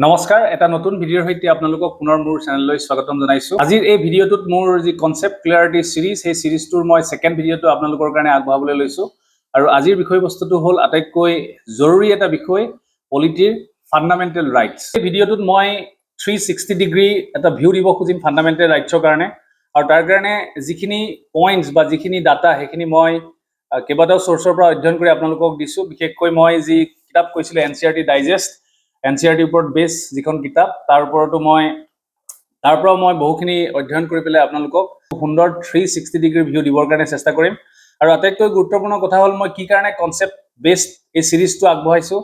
নমস্কাৰ, এটা নতুন ভিডিঅ'ৰ সৈতে আপোনালোকক পুনৰ মোৰ চেনেললৈ স্বাগতম জনাইছো। আজিৰ এই ভিডিঅ'টোত মোৰ যি কনসেপ্ট ক্লিয়াৰিটি সিৰিজ, সেই সিৰিজটোৰ মই সেকেন্ড ভিডিঅ'টো আপোনালোকৰ কাৰণে আগবঢ়াবলৈ লৈছো। আৰু আজিৰ বিষয়বস্তুটো হ'ল আটাইতকৈ জৰুৰী এটা বিষয়, পলিটিৰ ফাণ্ডামেণ্টেল ৰাইটছ। এই ভিডিঅ'টোত মই 360 ডিগ্ৰী এটা ভিউ দিব খুজিম ফাণ্ডামেণ্টেল ৰাইটছৰ কাৰণে। আৰু তাৰ কাৰণে যিখিনি পইণ্টছ বা যিখিনি ডাটা সেইখিনি মই কেইবাটাও সোৰ্চৰ পৰা অধ্যয়ন কৰি আপোনালোকক দিছো। বিশেষকৈ মই যি কিতাপ কৈছিলো NCERT ডাইজেষ্ট, NCERT ওপৰত বেছ যিখন কিতাপ, তাৰ পৰা মই বহুখিনি অধ্যয়ন কৰি পেলাই আপোনালোকক সুন্দৰ 360 ডিগ্ৰী ভিউ দিবৰ কাৰণে চেষ্টা কৰিম। আৰু আটাইতকৈ গুৰুত্বপূৰ্ণ কথা হ'ল মই কি কাৰণে কনসেপ্ট বেছড এই সিৰিজটো আগবঢ়াইছো,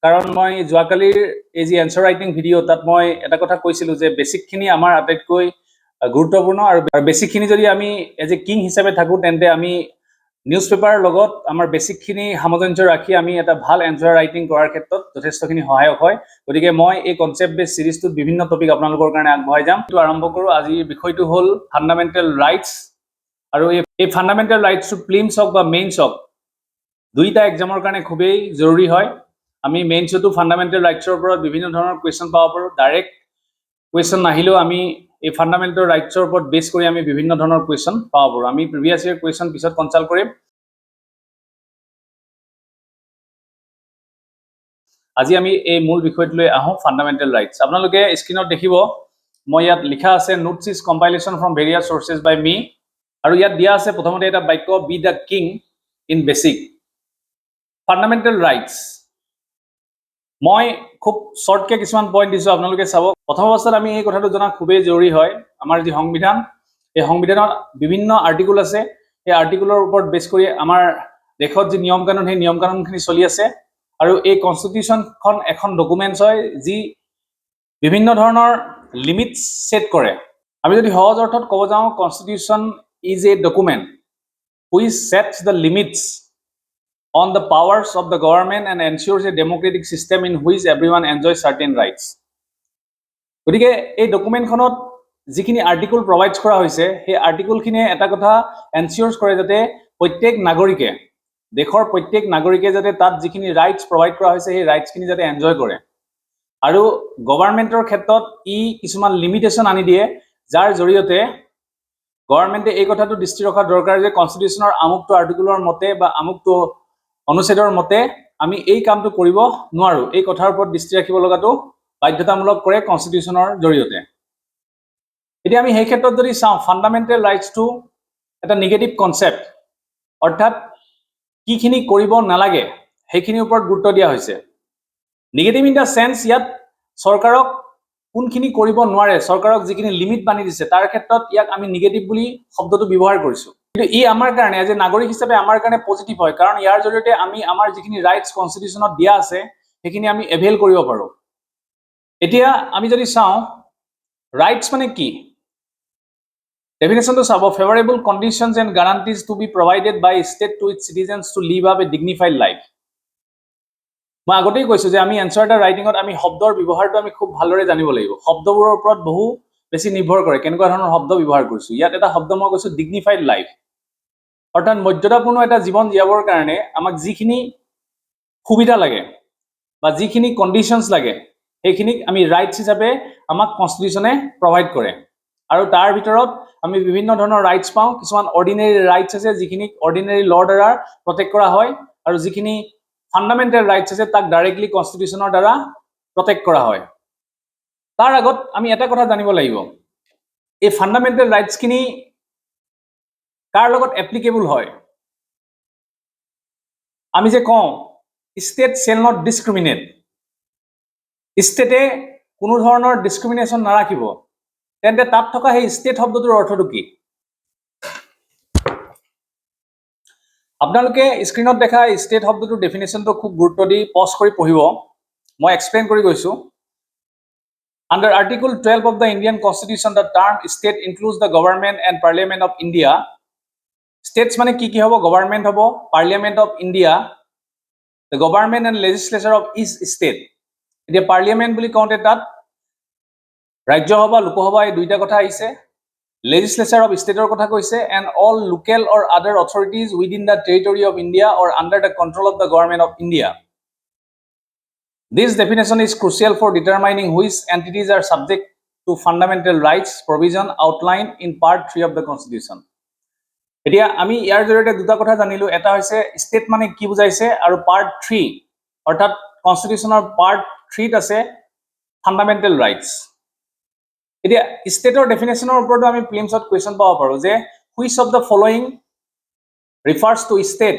কাৰণ মই যোৱাকালিৰ এই যি এনসাৰ ৰাইটিং ভিডিঅ' তাত মই এটা কথা কৈছিলো যে বেছিকখিনি আমাৰ আটাইতকৈ গুৰুত্বপূৰ্ণ, আৰু বেছিকখিনি যদি আমি এজ এ কিং হিচাপে থাকো তেন্তে আমি নিউজ পেপাৰৰ লগত আমাৰ বেছিকখিনি সামঞ্জস্য ৰাখি আমি এটা ভাল এনসাৰ ৰাইটিং কৰাৰ ক্ষেত্ৰত যথেষ্টখিনি সহায়ক হয়। গতিকে মই এই কনসেপ্ট বেছ সিৰিজটোত বিভিন্ন টপিক আপোনালোকৰ কাৰণে আগবঢ়াই যাম। তো আৰম্ভ কৰোঁ। আজিৰ বিষয়টো হ'ল ফাণ্ডামেণ্টেল ৰাইটছ। আৰু এই ফাণ্ডামেণ্টেল ৰাইটছটো প্ৰিলিমছ হওক বা মেইনছ হওক, দুইটা এক্সামৰ কাৰণে খুবেই জৰুৰী হয়। আমি মেইনছতো ফাণ্ডামেণ্টেল ৰাইটছৰ ওপৰত বিভিন্ন ধৰণৰ কুৱেশ্যন পাব পাৰোঁ। ডাইৰেক্ট কুৱেশ্যন নাহিলেও আমি এই ফাণ্ডামেণ্টেল ৰাইটছৰ ওপৰত বেছ কৰি আমি বিভিন্ন ধৰণৰ কুৱেশ্যন পাব পাৰোঁ। আমি প্ৰিভিয়াছ ইয়েৰ কুৱেশ্যন পিছত কনচাল্ট কৰিম। আজি আমি এই মূল বিষয়টোলৈ আহোঁ, ফাণ্ডামেণ্টেল ৰাইটছ। আপোনালোকে স্ক্ৰীনত দেখিব মই ইয়াত লিখা আছে notes is compilation from various sources by me. আৰু ইয়াত দিয়া আছে প্ৰথমতে এটা বাক্য, be the king in basic. Fundamental rights মই খুব শ্বৰ্টকে কিছুমান পইণ্ট দিছোঁ, আপোনালোকে চাব। প্ৰথম অৱস্থাত আমি এই কথাটো জনা খুবেই জৰুৰী হয়, আমাৰ যি সংবিধান, এই সংবিধানত বিভিন্ন আৰ্টিকুল আছে। এই আৰ্টিকুলৰ ওপৰত বেছ কৰি আমাৰ দেশত যি নিয়ম কানুন, সেই নিয়ম কানুনখিনি চলি আছে। আৰু এই কনষ্টিটিউশ্যনখন এখন ডকুমেণ্টছ হয় যি বিভিন্ন ধৰণৰ লিমিটছ ছেট কৰে। আমি যদি সহজ অৰ্থত ক'ব যাওঁ, constitution is a document which sets the limits on the powers of the government and ensures a democratic system in which everyone enjoys certain rights. গতিকে এই ডকুমেণ্টখনত যিখিনি আৰ্টিকুল প্ৰভাইড কৰা হৈছে, সেই আৰ্টিকুলখিনিয়ে এটা কথা এনচিয়ৰ্ছ কৰে যাতে প্ৰত্যেক নাগৰিকে, দেশৰ প্ৰত্যেক নাগৰিকে যাতে তাত যিখিনি ৰাইটছ প্ৰভাইড কৰা হৈছে সেই ৰাইটছখিনি যাতে এনজয় কৰে। আৰু গভৰ্ণমেণ্টৰ ক্ষেত্ৰত ই কিছুমান লিমিটেশ্যন আনি দিয়ে, যাৰ জৰিয়তে গভৰ্ণমেণ্টে এই কথাটো দৃষ্টি ৰখা দৰকাৰ যে কনষ্টিটিউশ্যনৰ আমুকটো আৰ্টিকুলৰ মতে বা আমুকটো অনুচ্ছেদৰ মতে আমি এই কামটো কৰিব নোৱাৰো, এই কথাৰ ওপৰত দৃষ্টি ৰাখিব লগাটো বাধ্যতামূলক কৰে কনষ্টিটিউশ্যনৰ জৰিয়তে। এতিয়া আমি সেই ক্ষেত্ৰত যদি চাওঁ, ফাণ্ডামেণ্টেল ৰাইটছটো এটা নিগেটিভ কনচেপ্ট, অৰ্থাৎ কিখিনি কৰিব নালাগে সেইখিনিৰ ওপৰত গুৰুত্ব দিয়া হৈছে। নিগেটিভ ইন দ্য চেন্স, ইয়াত চৰকাৰক কোনখিনি কৰিব নোৱাৰে, চৰকাৰক যিখিনি লিমিট বান্ধি দিছে তাৰ ক্ষেত্ৰত ইয়াক আমি নিগেটিভ বুলি শব্দটো ব্যৱহাৰ কৰিছোঁ। কিন্তু ই আমাৰ কাৰণে এজ এ নাগৰিক হিচাপে আমাৰ কাৰণে পজিটিভ হয়, কাৰণ ইয়াৰ জৰিয়তে আমি আমাৰ যিখিনি ৰাইটছ কনষ্টিটিউশ্যনত দিয়া আছে সেইখিনি আমি এভেইল কৰিব পাৰোঁ। এতিয়া আমি যদি চাওঁ ৰাইটছ মানে কি, ডেফিনেশ্যনটো চাব, favourable conditions and guarantees to be provided by state to its citizens to live up a dignified life. মই আগতেই কৈছোঁ যে আমি এনচাৰ এটা ৰাইটিঙত আমি শব্দৰ ব্যৱহাৰটো আমি খুব ভালদৰে জানিব লাগিব। শব্দবোৰৰ ওপৰত বহু বেছি নিৰ্ভৰ কৰে কেনেকুৱা ধৰণৰ শব্দ ব্যৱহাৰ কৰিছোঁ। ইয়াত এটা শব্দ মই কৈছোঁ ডিগনিফাইড লাইফ, অৰ্থাৎ মৰ্যাদাপূৰ্ণ এটা জীৱন জীয়াবৰ কাৰণে আমাক যিখিনি সুবিধা লাগে বা যিখিনি কণ্ডিশ্যনছ লাগে সেইখিনিক আমি ৰাইটছ হিচাপে আমাক কনষ্টিটিউশ্যনে প্ৰভাইড কৰে। আৰু তাৰ ভিতৰত আমি বিভিন্ন ধৰণৰ ৰাইটছ পাওঁ। কিছুমান অৰ্ডিনেৰী ৰাইটছ আছে যিখিনিক অৰ্ডিনেৰী লৰ দ্বাৰা প্ৰটেক্ট কৰা হয়, আৰু যিখিনি ফাণ্ডামেণ্টেল ৰাইটছ আছে তাক ডাইৰেক্টলি কনষ্টিটিউশ্যনৰ দ্বাৰা প্ৰটেক্ট কৰা হয়। তাৰ আগত আমি এটা কথা জানিব লাগিব, এই ফাণ্ডামেণ্টেল ৰাইটছখিনি কাৰ লগত এপ্লিকেবল হয়। আমি যে কওঁ ষ্টেট শ্বেল নট ডিছক্ৰিমিনেট, ষ্টেটে কোনো ধৰণৰ ডিছক্ৰিমিনেশ্যন নাৰাখিব, তেন্তে তাত থকা সেই ষ্টেট শব্দটোৰ অৰ্থটো কি? আপোনালোকে স্ক্ৰীনত দেখা ষ্টেট শব্দটোৰ ডেফিনেশ্যনটো খুব গুৰুত্ব দি পজ কৰি পঢ়িব, মই এক্সপ্লেইন কৰি গৈছোঁ। Under Article 12 of the Indian Constitution, the term state includes the government and parliament of India. States মানে কি কি হ'ব? গভৰ্ণমেণ্ট হ'ব, parliament of India, the government and legislature of each state. এতিয়া পাৰ্লিয়ামেণ্ট বুলি কওঁতে তাত ৰাজ্যসভা, লোকসভা এই দুইটা কথা আহিছে। legislature of ষ্টেটৰ কথা কৈছে, and all local or other authorities within the territory of India or under the control of the government of India. This definition is crucial for determining which entities are subject to fundamental rights provision outlined in Part 3 of the Constitution. এতিয়া আমি ইয়াৰ জৰিয়তে দুটা কথা জানিলো, এটা হৈছে state মানে কি বুজাইছে আৰু পাৰ্ট 3 অৰ্থাৎ কনষ্টিটিউচনৰ পাৰ্ট 3 ত আছে ফান্ডামেন্টাল ৰাইটস। এতিয়া ষ্টেটৰ ডেফিনেশ্যনৰ ওপৰতো আমি প্ৰিলিমছত কোৱেশ্চন পাব পাৰো যে which of the following refers to state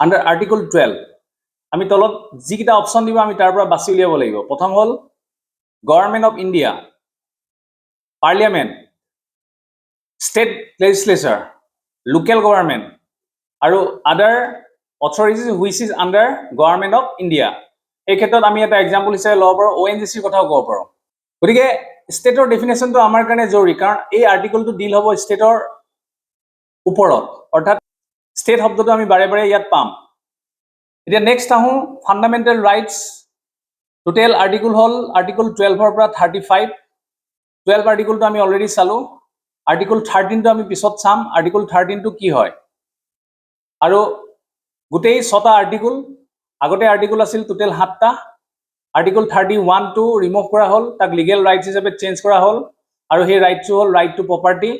under article 12। আমি তলত যিকেইটা অপশ্যন দিব আমি তাৰ পৰা বাছি উলিয়াব লাগিব। প্ৰথম হ'ল government of India, parliament, state legislature, local government আৰু other authorities which is under government of India. এই ক্ষেত্ৰত আমি এটা এক্সাম্পল হিচাপে ল'ব পাৰোঁ ONGCৰ কথাও ক'ব পাৰোঁ। গতিকে ষ্টেটৰ ডেফিনেশ্যনটো আমাৰ কাৰণে জৰুৰী, কাৰণ এই আৰ্টিকলটো ডিল হ'ব ষ্টেটৰ ওপৰত, অৰ্থাৎ ষ্টেট শব্দটো আমি বাৰে বাৰে ইয়াত পাম। এতিয়া নেক্সট আহোঁ ফাণ্ডামেণ্টেল ৰাইটছ। টোটেল আৰ্টিকল হ'ল আৰ্টিকল 12ৰ পৰা 35। 12 আৰ্টিকলটো আমি অলৰেডি চালোঁ। আৰ্টিকল 13টো আমি পিছত চাম, আৰ্টিকল 13টো কি হয়। আৰু গোটেই 6টা আৰ্টিকল, আগতে আৰ্টিকল আছিল টোটেল 7টা। আৰ্টিকল 31টো ৰিমুভ কৰা হ'ল, তাক লিগেল ৰাইটছ হিচাপে চেঞ্জ কৰা হ'ল, আৰু সেই ৰাইটটো হ'ল right to property.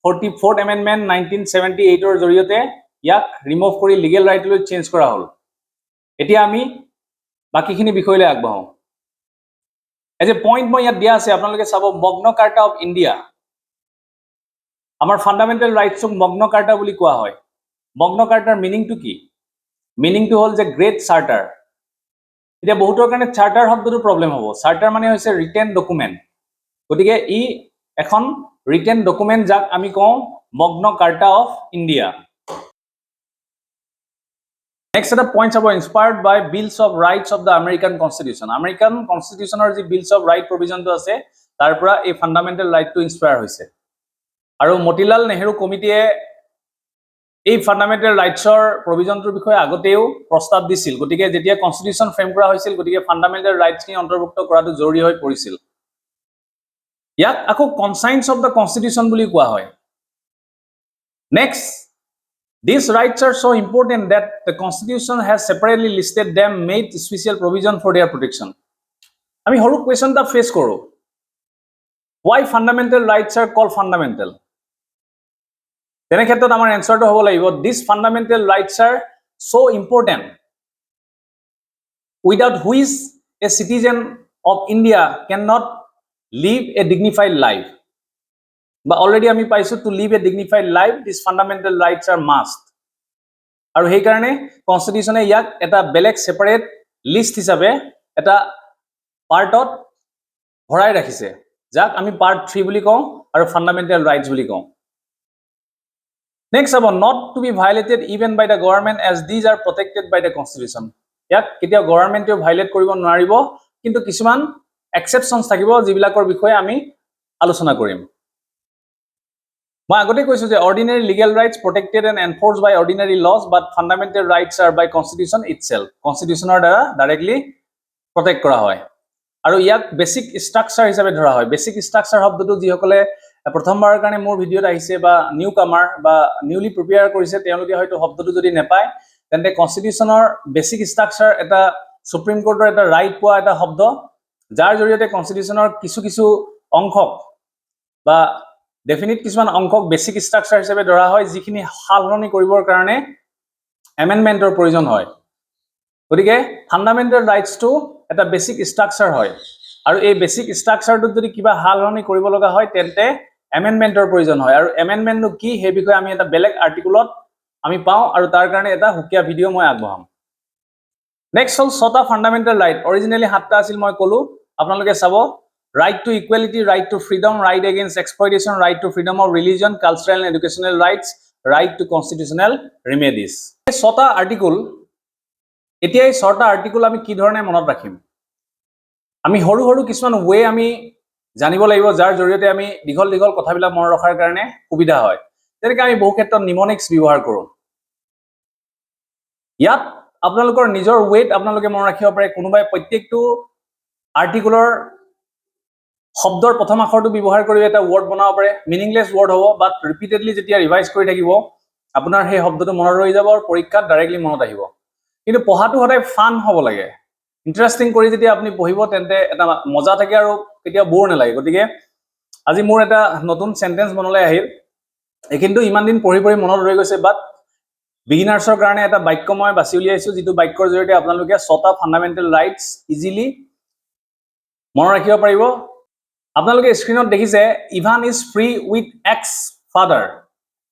44th amendment 1978ৰ জৰিয়তে ইয়াক ৰিমুভ কৰি লিগেল ৰাইটলৈ চেঞ্জ কৰা হ'ল। এতিয়া আমি বাকীখিনি বিষয়লৈ আগবাঢ়ো। এজ এ পইণ্ট মই ইয়াত দিয়া আছে, আপোনালোকে চাব মগ্ন কাৰ্টা অফ ইণ্ডিয়া। আমাৰ ফাণ্ডামেণ্টেল ৰাইটছক মগ্ন কাৰ্টা বুলি কোৱা হয়। মগ্ন কাৰ্টাৰ মিনিংটো কি? মিনিংটো হ'ল যে গ্ৰেট চাৰ্টাৰ। এতিয়া বহুতৰ কাৰণে চাৰ্টাৰ শব্দটো প্ৰব্লেম হ'ব। চাৰ্টাৰ মানে হৈছে ৰিটেন ডকুমেণ্ট। গতিকে ই এখন ৰিটেন ডকুমেণ্ট যাক আমি কওঁ Magna Carta of India. Next এটা পইণ্ট চাব, inspired by bills of rights of the American constitution. American কনষ্টিটিউশ্যনৰ যি বিলছ অফ ৰাইট প্ৰভিজনটো আছে তাৰ পৰা এই ফাণ্ডামেণ্টেল ৰাইটটো ইনস্পায়াৰ হৈছে। আৰু মতিলাল নেহেৰু কমিটিয়ে এই ফাণ্ডামেণ্টেল ৰাইটছৰ প্ৰভিজনটোৰ বিষয়ে আগতেও প্ৰস্তাৱ দিছিল। গতিকে যেতিয়া কনষ্টিটিউশ্যন ফ্ৰেম কৰা হৈছিল, গতিকে ফাণ্ডামেণ্টেল ৰাইটছখিনি অন্তৰ্ভুক্ত কৰাটো জৰুৰী হৈ পৰিছিল। ইয়াক আকৌ কনচাইন্স অফ দ্য কনষ্টিটিউশ্যন বুলি কোৱা হয়। Next, these rights are so important that the Constitution has separately listed them, made special provision for their protection. আমি সৰু কুৱেশ্যন এটা ফেচ কৰোঁ, why fundamental rights are called fundamental? তেনে ক্ষেত্ৰত আমাৰ এনচাৰটো হ'ব লাগিব, these fundamental rights are so important without which a citizen of India cannot live a dignified life. বা অলৰেডি আমি পাইছোঁ to live a dignified life, these fundamental rights are must. আৰু সেইকাৰণে কনষ্টিটিউশ্যনে ইয়াক এটা বেলেগ ছেপাৰেট লিষ্ট হিচাপে এটা পাৰ্টত ভৰাই ৰাখিছে, যাক আমি পাৰ্ট 3 বুলি কওঁ আৰু ফাণ্ডামেণ্টেল ৰাইটছ বুলি কওঁ। নেক্সট হ'ব, not to be violated even by the government as these are protected by the constitution. ইয়াক কেতিয়াও গভৰ্ণমেণ্টেও ভাইলেট কৰিব নোৱাৰিব, কিন্তু কিছুমান এক্সেপশ্যনছ থাকিব যিবিলাকৰ বিষয়ে আমি আলোচনা কৰিম। মই আগতে কৈছোঁ যে ordinary legal rights protected and enforce by ordinary laws, but fundamental rights are by constitution itself. কনষ্টিটিউশ্যনৰ দ্বাৰা ডাইৰেক্টলি প্ৰটেক্ট কৰা হয় আৰু ইয়াক বেছিক ষ্ট্ৰাকচাৰ হিচাপে ধৰা হয়। বেছিক ষ্ট্ৰাকচাৰ শব্দটো যিসকলে প্ৰথমবাৰৰ কাৰণে মোৰ ভিডিঅ'ত আহিছে বা নিউ কামাৰ বা নিউলি প্ৰিপেয়াৰ কৰিছে, তেওঁলোকে হয়তো শব্দটো যদি নাপায়, তেন্তে কনষ্টিটিউশ্যনৰ বেছিক ষ্ট্ৰাকচাৰ এটা সুপ্ৰিম কোৰ্টৰ এটা ৰাইট পোৱা এটা শব্দ, যাৰ জৰিয়তে কনষ্টিটিউশ্যনৰ কিছু কিছু অংশক বা ডেফিনিট কিছুমান অংশক বেছিক ষ্ট্ৰাকচাৰ হিচাপে ধৰা হয়, যিখিনি সাল সলনি কৰিবৰ কাৰণে এমেণ্ডমেণ্টৰ প্ৰয়োজন হয়। গতিকে ফাণ্ডামেণ্টেল ৰাইটছটো এটা বেছিক ষ্ট্ৰাকচাৰ হয়, আৰু এই বেছিক ষ্ট্ৰাকচাৰটোত যদি কিবা সাল সলনি কৰিব লগা হয়, তেন্তে এমেণ্ডমেণ্টৰ প্ৰয়োজন হয়। আৰু এমেণ্ডমেণ্টনো কি, সেই বিষয়ে আমি এটা বেলেগ আৰ্টিকুলত আমি পাওঁ, আৰু তাৰ কাৰণে এটা সুকীয়া ভিডিঅ' মই আগবঢ়াম। নেক্সট হ'ল 6টা ফাণ্ডামেণ্টেল ৰাইট। অৰিজিনেলি 7টা আছিল, মই ক'লোঁ, আপোনালোকে চাব, right to equality, right to freedom, right against exploitation, right to freedom of religion, cultural and educational rights, right to constitutional remedies. এই 6টা আৰ্টিকল, এতিয়া এই 6টা আৰ্টিকল আমি কি ধৰণে মনত ৰাখিম? আমি সৰু সৰু কিছুমান ৱে আমি জানিব লাগিব, যাৰ জৰিয়তে আমি দীঘল দীঘল কথাবিলাক মনত ৰখাৰ কাৰণে সুবিধা হয়। যেনেকৈ আমি বহু ক্ষেত্ৰত নিমনিক্স ব্যৱহাৰ কৰোঁ। ইয়াত আপোনালোকৰ নিজৰ ৱেট আপোনালোকে মনত ৰাখিব পাৰে। কোনোবাই প্ৰত্যেকটো আৰ্টিকলৰ শব্দৰ প্ৰথম আখৰটো ব্যৱহাৰ কৰি এটা ৱৰ্ড বনাব পাৰে, মিনিংলেছ ৱৰ্ড হ'ব, বাট ৰিপিটেডলি যেতিয়া ৰিভাইজ কৰি থাকিব, আপোনাৰ সেই শব্দটো মনত ৰৈ যাব আৰু পৰীক্ষাত ডাইৰেক্টলি মনত আহিব। কিন্তু পঢ়াটো সদায় ফান হ'ব লাগে। ইন্টাৰেষ্টিং কৰি যেতিয়া আপুনি পঢ়িব তেন্তে এটা মজা থাকে আৰু কেতিয়া বৰ নালাগে গতিকে আজি মোৰ এটা নতুন সেন্টেন্স বনলৈ আহিল কিন্তু ইমান দিন পঢ়ি পঢ়ি মনত ৰৈ গৈছে বাট বিগিনাৰ্ছৰ কাৰণে এটা বাক্য মই বাছি উলিয়াইছো যিটো বাক্যৰ জৰিয়তে আপোনালোকে 6টা ফান্ডামেন্টাল ৰাইটস ইজিলি মনত ৰাখিব পাৰিব আপোনালোকে স্ক্ৰিনত দেখিছে Evan is free with ex father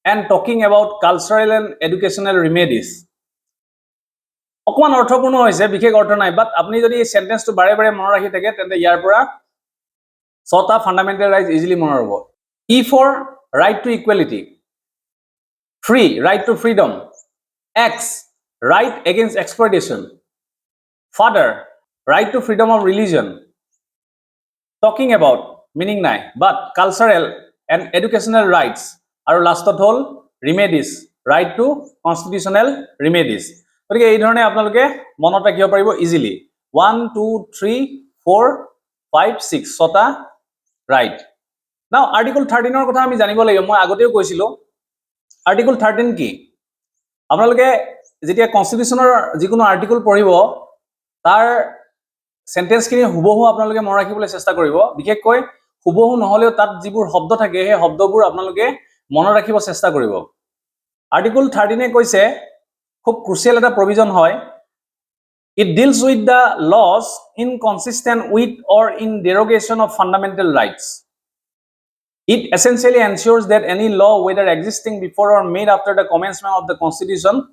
and talking about cultural and educational remedies অকমান অৰ্থপূৰ্ণ হৈছে বিশেষ অৰ্থ নাই বাট আপুনি যদি এই সেন্টেন্সটো বাৰে বাৰে মনত ৰাখি থাকে তেন্তে ইয়াৰ পৰা 6টা ফান্ডামেন্টাল ৰাইটস ইজিলি মনত ৰব E for right to equality free right to freedom X, right against exploitation. Father, right to freedom of religion. Talking about, meaning nai, but cultural and educational rights. Aru last of all, remedies, right to constitutional remedies. Okay, এই ধৰণে আপোনালোকে মনত ৰাখিব পাৰিব easily. 1, 2, 3, 4, 5, 6, 6টা right. Now, Article 13 ৰ কথা আমি জানিব লাগিব মই আগতেও কৈছিলো Article 13 কি আপোনালোকে যেতিয়া কনস্টিটিউশনৰ যিকোনো আৰ্টিকল পঢ়িব তাৰ সেন্টেন্সখিনি হুবহু আপোনালোকে মনত ৰাখিবলৈ চেষ্টা কৰিব বিশেষকৈ হুবহু নহলেও তাত যিবোৰ শব্দ থাকে সেই শব্দবোৰ আপোনালোকে মনত ৰাখিব চেষ্টা কৰিব আৰ্টিকল 13 এ কৈছে খুব ক্ৰুচিয়েল এটা প্ৰভিজন হয় it deals with the laws inconsistent with or in derogation of fundamental rights It essentially ensures that any law, whether existing before or made after the commencement of the Constitution,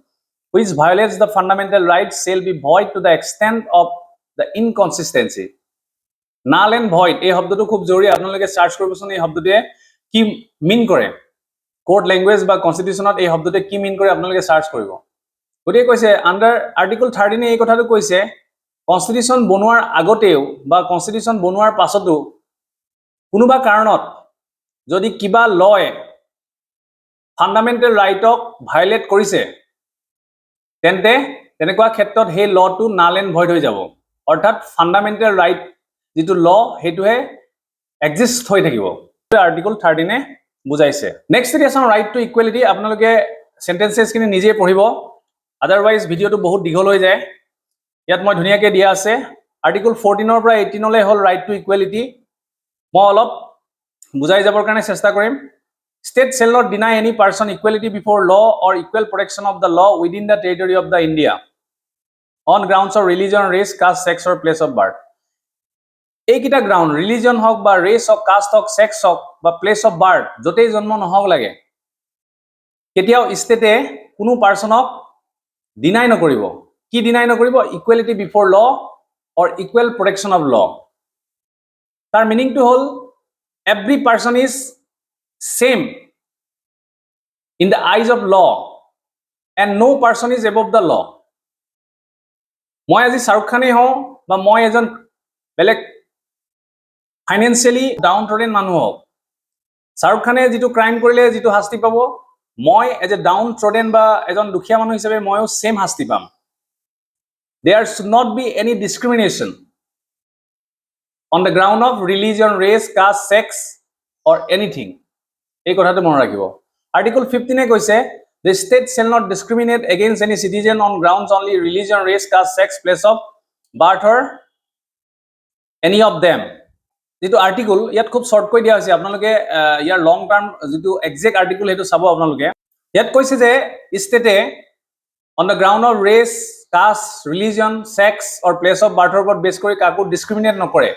which violates the fundamental rights, shall be void to the extent of the inconsistency. Null and void. এই শব্দটো খুব জৰুৰী আপোনালোকে search কৰিবচোন এই শব্দটোৱে কি মিন কৰে কোড ল্যাঙ্গুৱেজ বা কনস্টিটিউশনত এই শব্দটোৱে কি মিন কৰে আপোনালোকে সাৰ্চ কৰিব গতিকে কৈছে আন্ডাৰ আৰ্টিকল 13 এই কথাটো কৈছে কনস্টিটিউশন বনোৱাৰ আগতেও বা কনস্টিটিউশন বনোৱাৰ পাছতো কোনোবা কাৰণত যদি কিবা লয় ফান্ডামেন্টাল ৰাইটক ভায়োলেট কৰিছে তেন্তে তেনেকুৱা ক্ষেত্ৰত হে লটো নাল এণ্ড ভইড হৈ যাব অৰ্থাৎ ফান্ডামেন্টাল ৰাইট যেটো ল হেতুহে এক্সিষ্ট হৈ থাকিব আৰ্টিকল 13 এ বুজাইছে next is on right to equality আপোনালোকে সেন্টেন্সেছ কিনি নিজে পঢ়িব আদাৰৱাইজ ভিডিওটো বহুত দীঘল হৈ যায় ইয়াত মই ধুনিয়াকে দিয়া আছে আৰ্টিকল 14 ৰ পৰা 18 লৈ হল ৰাইট টু ইকুৱেলিটি মই অলপ বুজাই যাবৰ কাৰণে চেষ্টা কৰিম state shall not deny any person equality before law or equal protection of the law within the territory of the India on grounds of religion race caste sex or place of birth এইকিটা ground religion হক বা race হক caste হক sex হক বা place of birth যতেই জন্ম নহক লাগে কেতিয়াও স্টেটে কোনো পার্সনক ডিনাই নকৰিব কি ডিনাই নকৰিব ইকুৱেলিটি বিফোৰ ল অৰ ইকুৱেল প্ৰটেকশন অফ ল তাৰ মিনিংটো হল every person is same in the eyes of law and no person is above the law মই আজি শাহৰুখ খানে হও বা মই এজন বেলেগ ফাইনান্সিয়ালি ডাউন ট্ৰডেন মানুহ হও শাহৰুখ খানে যেটো ক্ৰাইম কৰিলে যেটো শাস্তি পাব মই এজ এ ডাউন ট্ৰডেন বা এজন দুখীয়া মানুহ হিচাপে মইও সেম শাস্তি পাম there should not be any discrimination on the ground of religion race caste sex or anything এই কথাটো মনত ৰাখিব আৰ্টিকল 15 এ কৈছে the state shall not discriminate against any citizen on grounds only religion race caste sex place of birth or any of them যেটো article ইয়াত খুব short কৈ দিয়া হৈছে আপোনালোকে ইয়াৰ লং টাৰ্ম যেটো এক্সাক্ট আৰ্টিকল হেতু চাব আপোনালোকে ইয়াত কৈছে যে স্টেটে on the ground of race caste religion sex or place of birth ওপৰত বেছ কৰি কাকো ডিসক্ৰিমিনেট নকৰে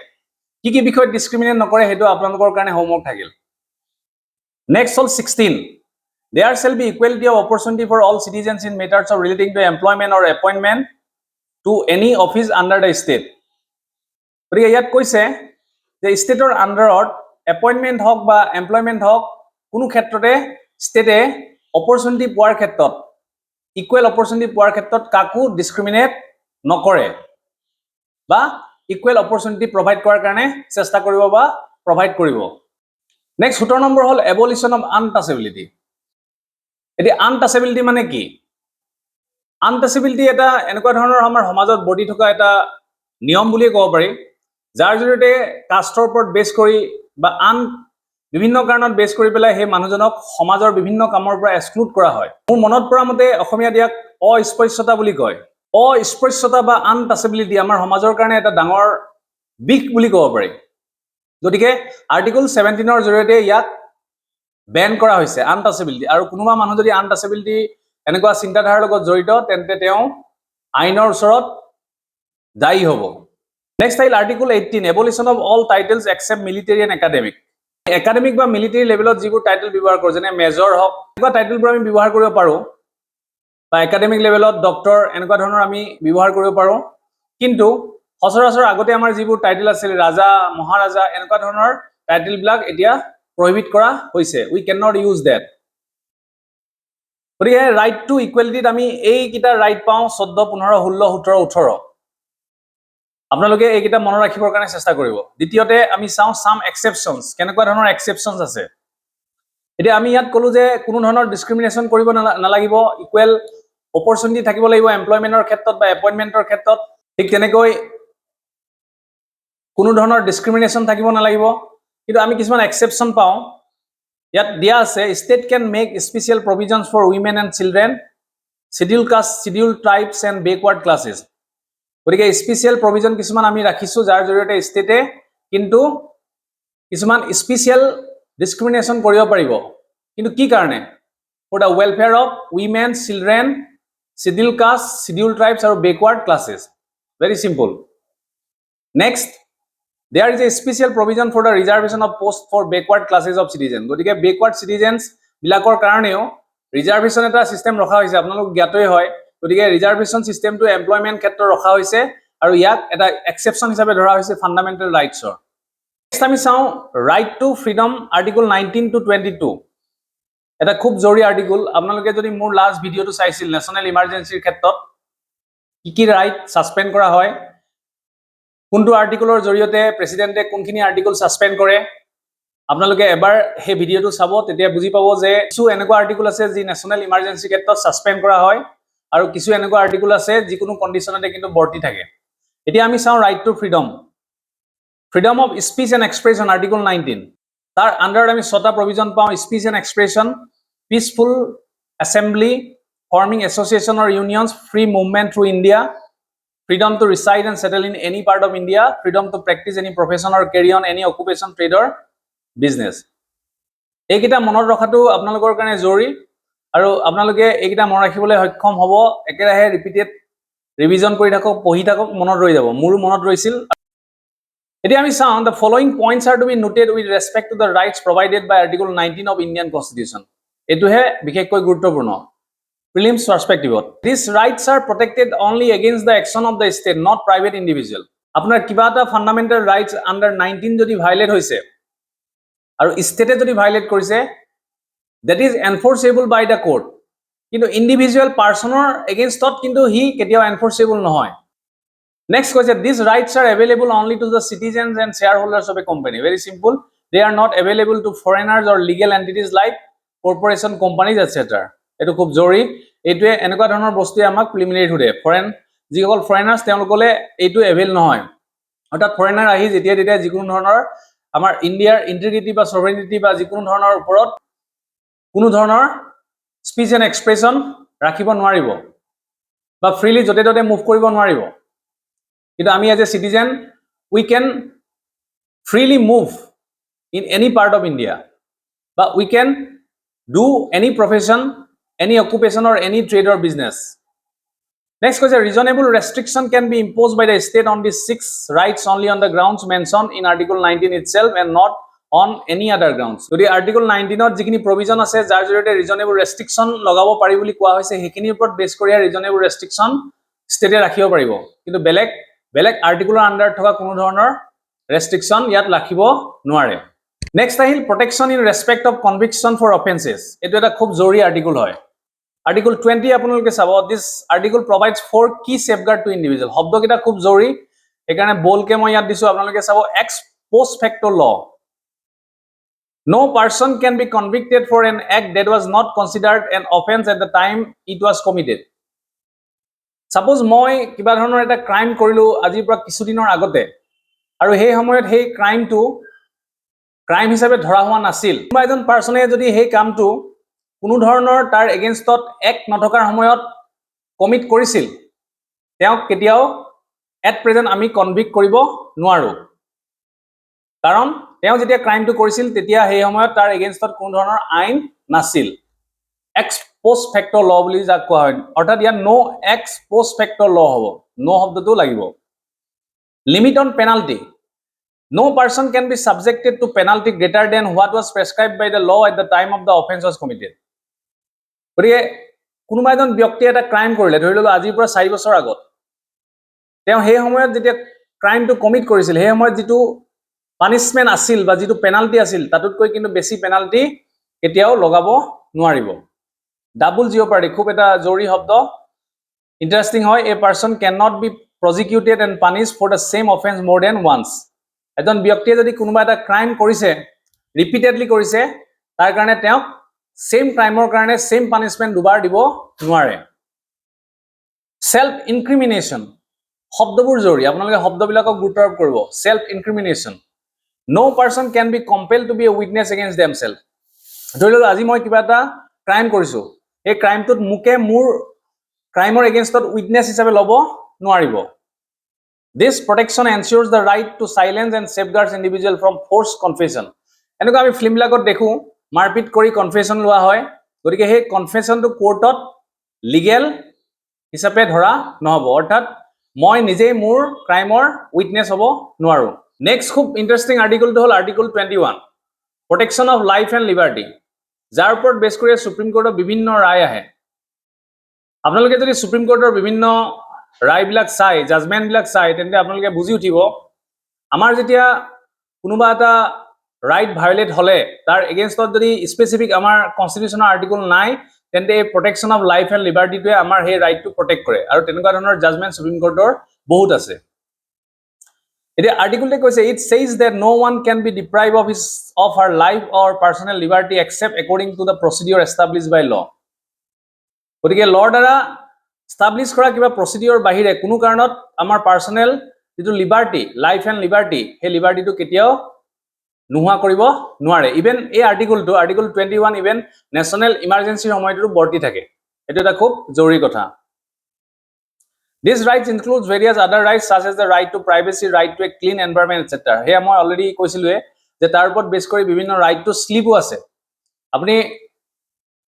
কি কি বিষয় ডিসক্ৰিমিনেট নকৰে হেতু আপোনালোকৰ কাৰণে হোমৱৰ্ক থাকিল next hall 16 there shall be equality of opportunity for all citizens in matters of relating to employment or appointment to any office under the state গতিকে ইয়াত কৈছে যে ষ্টেটৰ আন্ডাৰত এপইন্টমেন্ট হক বা এমপ্লয়মেন্ট হক কোনো ক্ষেত্ৰতে ষ্টেটে অপৰচুনিটি পোৱাৰ ক্ষেত্ৰত ইকুৱেল অপৰচুনিটি পোৱাৰ ক্ষেত্ৰত কাকো ডিসক্ৰিমিনেট নকৰে বা ইকুৱেল অপৰচুনিটি প্ৰভাইড কৰাৰ কাৰণে চেষ্টা কৰিব বা প্ৰভাইড কৰিব নেক্সট 17 নম্বৰ হল এবলিশন অফ আনটাচেবিলিটি এটি আনটাচেবিলিটি মানে কি আনটাচেবিলিটি এটা এনেকুৱা ধৰণৰ আমাৰ সমাজত বডি থকা এটা নিয়ম বুলি ক'ব পাৰি যাৰ জৰিয়তে কাষ্টৰ ওপৰত বেছ কৰি বা আন বিভিন্ন কাৰণত বেছ কৰি পেলাই হে মানুহজনক সমাজৰ বিভিন্ন কামৰ পৰা এক্সক্লুড কৰা হয় মোৰ মনত পৰা মতে অসমীয়া দিয়াক অস্পৃশ্যতা বুলি কয় অস্পৃশ্যতা বা আনটাচেবিলিটি আমাৰ সমাজৰ কাৰণে এটা ডাঙৰ বিষ বুলি ক'ব পাৰি গতিকে আৰ্টিকল 17 জৰিয়তে ইয়াক বেন কৰা হৈছে আনটাচেবিলিটি আৰু কোনোবা মানুহ যদি আনটাচেবিলিটি এনেকুৱা চিন্তাধাৰাৰ লগত জড়িত তেন্তে তেওঁ আইনৰ ওচৰত দায়ী হ'ব নেক্সট আহিল article 18 abolition of all titles except military and academic academic বা মিলিটাৰী লেভেলত যিবোৰ টাইটেল ব্যৱহাৰ কৰে যেনে মেজৰ হওক এনেকুৱা টাইটেলবোৰ আমি ব্যৱহাৰ কৰিব পাৰোঁ বা একাডেমিক লেভেলত ডক্টৰ এনেকুৱা ধৰণৰ আমি ব্যৱহাৰ কৰিব পাৰোঁ কিন্তু সচৰাচৰ আগতে আমাৰ যিবোৰ টাইটেল আছিল ৰাজা মহাৰাজা এনেকুৱা ধৰণৰ টাইটেলবিলাক এতিয়া প্ৰহিবিট কৰা হৈছে we can not use that গতিকে ৰাইট টু ইকুৱেলিটিত আমি এইকেইটা ৰাইট পাওঁ 14 15 16 17 18 আপোনালোকে এইকেইটা মনত ৰাখিবৰ কাৰণে চেষ্টা কৰিব দ্বিতীয়তে আমি চাওঁ সাম এক্সেপশ্যনছ কেনেকুৱা ধৰণৰ এক্সেপশ্যনছ আছে এতিয়া আমি ইয়াত ক'লো যে কোনো ধৰণৰ ডিসক্ৰিমিনেশ্যন কৰিব নালাগিব ইকুৱেল অপৰচুনিটি থাকিব লাগিব এমপ্লয়মেন্টৰ ক্ষেত্ৰত বা এপইন্টমেন্টৰ ক্ষেত্ৰত ঠিক তেনেকৈ কোনো ধৰণৰ ডিসক্ৰিমিনেশ্যন থাকিব নালাগিব কিন্তু আমি কিছুমান এক্সেপশ্যন পাওঁ ইয়াত দিয়া আছে state can make special provisions for women and children schedule caste schedule tribes and backward classes গতিকে স্পেশাল প্ৰভিজন কিছুমান আমি ৰাখিছো যাৰ জৰিয়তে ষ্টেটে কিন্তু কিছুমান স্পেশাল ডিসক্ৰিমিনেশ্যন কৰিব পাৰিব কিন্তু কি কাৰণে for the welfare of women children schedule caste schedule tribes আৰু backward classes very simple next there is a special provision for the reservation of post for backward classes of citizens গতিকে backward citizens বিলাকৰ কাৰণেও reservation এটা system ৰখা হৈছে আপোনালোক জ্ঞাতই হয় গতিকে ৰিজাৰ্ভেশন সিস্টেমটো এমপ্লয়মেন্ট ক্ষেত্ৰত ৰখা হৈছে আৰু ইয়াক এটা এক্সেপশ্যন হিচাপে ধৰা হৈছে ফান্ডামেন্টাল ৰাইটছৰ নেক্সট আমি চাওঁ right to freedom article 19 to 22 এটা খুব জৰুৰী আৰ্টিকল আপোনালোকে যদি মোৰ লাষ্ট ভিডিঅটো চাইছিল নেশনাল ইমাৰ্জেন্সিৰ ক্ষেত্ৰত কি ৰাইট সাসপেন্ড কৰা হয় কোনটো আৰ্টিকলৰ জৰিয়তে প্ৰেসিডেন্টে কোনখিনি আৰ্টিকল সাসপেন্ড কৰে আপোনালোকে এবাৰ হে ভিডিঅটো চাব তেতিয়া বুজি পাব যে কিছু এনেকুৱা আৰ্টিকল আছে যি নেশনাল ইমাৰ্জেন্সি ক্ষেত্ৰত সাসপেন্ড কৰা হয় আৰু কিছু এনেকুৱা আৰ্টিকল আছে যিকোনো কন্ডিশনতে কিন্তু বৰ্তি থাকে এতিয়া আমি চাওঁ right to freedom freedom of speech and expression article 19 তাৰ আন্ডাৰত আমি 6টা প্ৰভিজন পাওঁ speech and expression peaceful assembly forming association or unions free movement through India freedom to reside and settle in any part of India, freedom to practice any profession or carry on any occupation, trade or business. এইকেইটা মনত ৰখাটো আপোনালোকৰ কাৰণে জৰুৰী আৰু আপোনালোকে এইকেইটা মনত ৰাখিবলৈ সক্ষম হ'ব একেৰাহে ৰিপিটেড ৰিভিজন কৰি থাকক পঢ়ি থাকক মনত ৰৈ যাব মোৰ মনত ৰৈছিল এতিয়া আমি চাওঁ the following points are to be noted with respect to the rights provided by article 19 of Indian Constitution এটোহে বিশেষকৈ গুৰুত্বপূৰ্ণ prelims perspective these rights are protected only against the action of the state not private individual আপোনাৰ কিবা এটা fundamental rights under 19 যদি violet হৈছে আৰু ষ্টেটে যদি violet কৰিছে that is enforceable by the court কিন্তু ইন্ডিভিজুৱেল পাৰ্সনৰ এগেইনষ্টত কিন্তু হি কেতিয়াও এনফৰ্সেবল নহয় নেক্সট কৈছে these rights are available only to the citizens and shareholders of a company very simple they are not available to foreigners or legal entities like corporation companies etc এটো খুব জৰুৰী এইটোৱে এনেকুৱা ধৰণৰ বস্তুৱে আমাক প্ৰিলিমিনাৰী ধৰে ফৰেন যিসকল ফৰেনাৰ্ছ তেওঁলোকলে এইটো এভেইল নহয় অৰ্থাৎ ফৰেনাৰ আহি যেতিয়া তেতিয়া যিকোনো ধৰণৰ আমাৰ ইণ্ডিয়াৰ ইন্টিগ্ৰিটি বা সভৰেনিটি বা যিকোনো ধৰণৰ ওপৰত কোনো ধৰণৰ স্পীচ এণ্ড এক্সপ্ৰেছন ৰাখিব নোৱাৰিব বা ফ্ৰীলি যতে ততে মুভ কৰিব নোৱাৰিব কিন্তু আমি as a citizen we can freely move in any part of India বা we can do any profession any occupation or any trade or business. Next question, reasonable restriction can be imposed by the state on these 6 rights only on the grounds mentioned in article 19 itself and not on any other grounds. So the article 19 ত যিখিনি provision আছে যাৰ জৰিয়তে reasonable restriction লগাব পাৰি বুলি কোৱা হৈছে সেইখিনিৰ ওপৰত বেছ কৰি reasonable restriction ষ্টেটে ৰাখিব পাৰিব কিন্তু বেলেগ আৰ্টিকুলৰ আন্ডাৰ থকা কোনো ধৰণৰ restriction ইয়াত ৰাখিব নোৱাৰে Next আহিল protection in respect of conviction for offenses এটো এটা খুব জৰুৰী আৰ্টিকল হয় Article 20 আপোনালোকে চাব this article provides 4 key safeguard to individual শব্দকেইটা খুব জৰুৰী একাৰণে বলকে মই ইয়াত দিছো আপোনালোকে চাব ex post facto law no person can be convicted for an act that was not considered an offense at the time it was committed suppose মই কিবা ধৰণৰ এটা ক্ৰাইম কৰিলো আজিৰ পৰা কিছুদিনৰ আগতে আৰু সেই সময়ত সেই ক্ৰাইমটো ক্ৰাইম হিচাপে ধৰা হোৱা নাছিল কোনোবা এজন পাৰ্সনে যদি সেই কামটো কোনো ধৰণৰ তাৰ এগেইনষ্টত এক নথকাৰ সময়ত কমিট কৰিছিল তেওঁক কেতিয়াও এট প্ৰেজেন্ট আমি কনভিক্ট কৰিব নোৱাৰো কাৰণ তেওঁ যেতিয়া ক্ৰাইমটো কৰিছিল তেতিয়া সেই সময়ত তাৰ এগেইনষ্টত কোনো ধৰণৰ আইন নাছিল এক্স পোষ্ট ফেক্টৰ ল বুলি যাক কোৱা হয় অৰ্থাৎ ইয়াত নো এক্স পোষ্ট ফেক্টৰ ল হ'ব নো শব্দটো লাগিব limit on penalty no person can be subjected to penalty greater than what was prescribed by the law at the time of the offense was committed গতিকে কোনোবা এজন ব্যক্তিয়ে এটা ক্ৰাইম কৰিলে ধৰি ললো আজিৰ পৰা 4 বছৰ আগত তেওঁ সেই সময়ত যেতিয়া ক্ৰাইমটো কমিট কৰিছিল সেই সময়ত যেটো পানিশমেন্ট আছিল বা যেটো পেনাল্টি আছিল তাতকৈ কিন্তু বেছি পেনাল্টি কেতিয়াও লগাব নোৱাৰিব ডাবল জিঅপাৰ্ডি খুব এটা জৰুৰী শব্দ ইন্টাৰেষ্টিং হয় a person cannot be prosecuted and punished for the same offense more than once এজন ব্যক্তিয়ে যদি কোনোবা এটা ক্ৰাইম কৰিছে ৰিপিটেডলি কৰিছে তাৰ কাৰণে তেওঁ সেম ক্ৰাইমৰ কাৰণে সেম পানিশমেন্ট দুবাৰ দিব নোৱাৰে সেলফ ইনক্ৰিমিনেশন শব্দবোৰ জৰুৰী আপোনালোকে শব্দবিলাকক গুৰুত্ব আৰোপ কৰিব self ইনক্ৰিমিনেশন no person can be compelled to be a witness against themselves ধৰি লওক আজি মই কিবা এটা ক্ৰাইম কৰিছো এই ক্ৰাইমটোত মুকে মোৰ ক্ৰাইমৰ এগেইনষ্টত উইটনেছ হিচাপে লব নোৱাৰিব This protection ensures the right to silence and safeguards individual from forced confession. এনেকুৱা আমি ফিল্মবিলাকত দেখো মাৰপিট কৰি কনফেশন লোৱা হয় গতিকে সেই কনফেশনটো কোৰ্টত লিগেল হিচাপে ধৰা নহব অৰ্থাৎ মই নিজে মোৰ ক্ৰাইমৰ উইটনেছ হ'ব নোৱাৰো নেক্সট খুব ইন্টাৰেষ্টিং আৰ্টিকলটো হ'ল article 21 protection of life and liberty যাৰ ওপৰত বেছ কৰি সুপ্ৰিম কোৰ্টৰ বিভিন্ন ৰায় আহে আপোনালোকে যদি সুপ্ৰিম কোৰ্টৰ বিভিন্ন ৰায়বিলাক চাই জাজমেন্টবিলাক চাই তেন্তে আপোনালোকে বুজি উঠিব আমাৰ যেতিয়া কোনোবা এটা ৰাইট ভায়োলেট হলে তাৰ এগেইনষ্টত যদি স্পেসিফিক আমাৰ কনস্টিটিউশনৰ আৰ্টিকল নাই তেন্তে এই প্ৰটেকশ্যন অফ লাইফ এণ্ড লিবাৰ্টিটোৱে আমাৰ সেই ৰাইটটো প্ৰটেক্ট কৰে আৰু তেনেকুৱা ধৰণৰ জাজমেন্ট সুপ্ৰিম কোৰ্টৰ বহুত আছে এতিয়া আৰ্টিকলটো কৈছে it says that no one can be deprived of her life or personal liberty except according to the procedure established by law গতিকে লৰ দ্বাৰা establish কৰা কিবা প্ৰসিডিউৰ বাহিৰে কোনো কাৰণত আমাৰ পাৰ্সোনেল যেটো লিবাৰ্টি লাইফ এণ্ড লিবাৰ্টি হে লিবাৰ্টিটো কেতিয়াও নোহোৱা কৰিব নোৱাৰে ইভেন এই আৰ্টিকলটো আৰ্টিকল 21 ইভেন নেশনাল ইমাৰ্জেন্সি সময়টো বৰ্তি থাকে এটো এটা খুব জৰুৰী কথা These rights includes various other rights such as the right to privacy, right to a clean environment, etc. Here মই অলৰেডি কৈছিলুৱে যে তাৰ ওপৰত বেছ কৰি বিভিন্ন ৰাইট টু স্লিপো আছে আপুনি